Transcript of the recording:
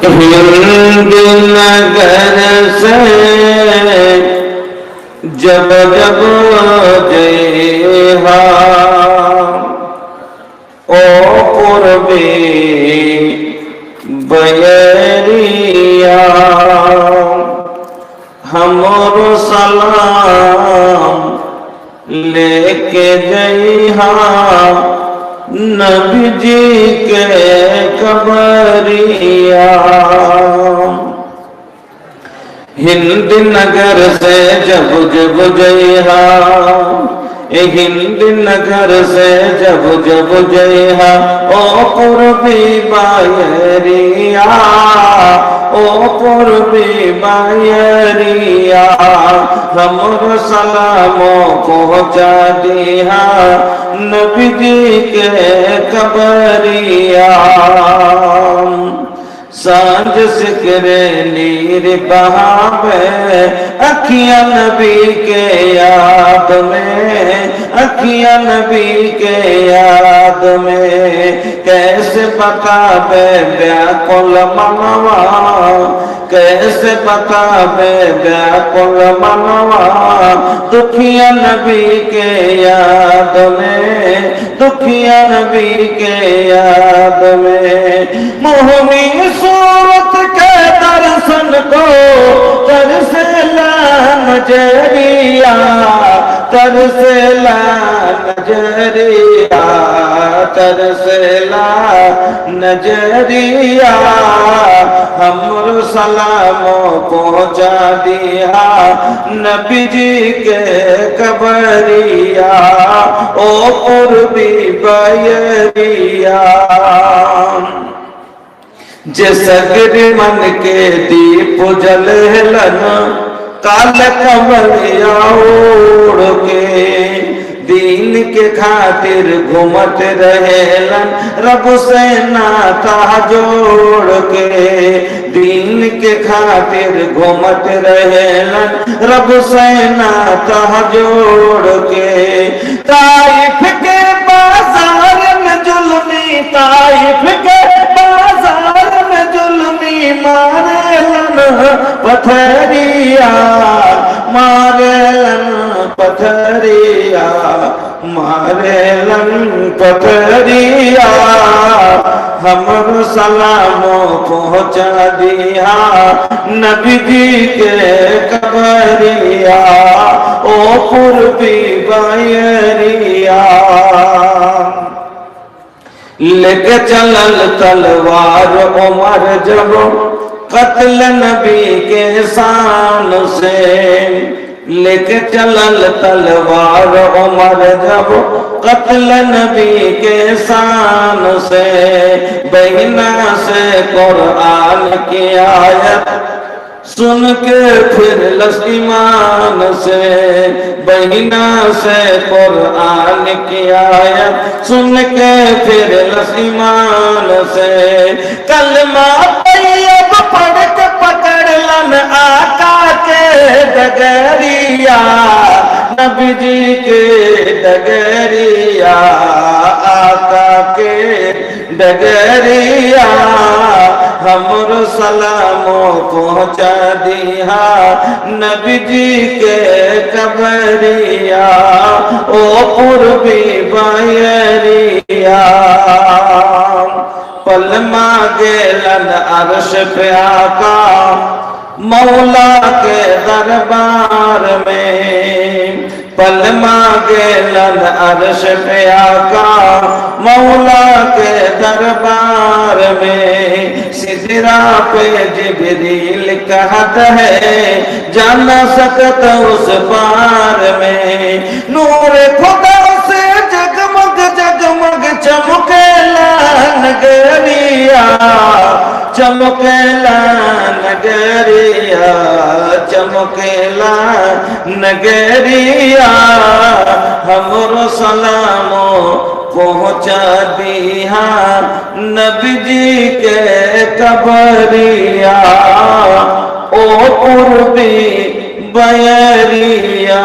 हिंद नगर से जब जब जय ओ पूर्वी बयरिया हमरो सलाम लेके जइहा नबी जी के कबरिया। हिंद नगर से जब जब जइहा हिंद नगर से जब जब जइहा ओ पूर्वी बायरिया ओ पूर्वी बायरिया हमरो सलामो पहुँचा दिहा नबी जी के कबरिया। सांझ सिकरे नीर बहावे अखियां नबी के याद में अखियां नबी के याद में कैसे बतावे व्याकुल मनवा कैसे बतावे व्याकुल मनवा दुखिया नबी के याद में दुखिया नबी के याद में। मोहनी सूरत के दर्शन को तरसेला नजरिया तरसेला नजरिया तरसेला नजरिया हमरो सलामो पहुँचा दिया नबी जी के कबरिया ओ पूर्वी बयरिया। जे सगरे मन के दीप जलेलन काल कमरिया ओढ़ के दीन के खातिर घूमत रहेलन रब से नाता जोड़ के दीन के खातिर घूमत रहेलन रब से नाता जोड़ के। ताइफ के बाजार में जुल्मी ताइफ के बाजार में जुल्मी मारेलन पथरिया मारेलन पथरिया मारेलन पथरिया हमरो सलामो पहुँचा दिया नबी जी के कबरिया ओ पूर्वी बयरिया। लेके चलल तलवार उमर जब कत्ल नबी के शान से लेके चलल तलवार उमर जब कत्ल नबी के शान से बहिना से कुरान की आयत सुन के फिर ईमान से बहिना से कुरान की आयत सुन के फिर ईमान से कलमा तैयब पढ़ के पकड़लन आका के डगरिया नबी जी के डगरिया आका के डगरिया हमरो सलामो पहुँचा दिया नबी जी के कबरिया ओ पूर्वी बयरिया। पल मांगेलन अर्श पे आका मौला के दरबार में पल मांगेलन अर्श पे आका मौला के दरबार में। सिदरा पे जिब्रील कहत है जाना सकत उस पार में नूर खुदा से जगमग जगमग चमकेला नगरिया चमकेला नगरिया चमकेला नगरिया हमरो सलामो पहुँचा दिया नबी जी के कबरिया ओ पूर्वी बयरिया।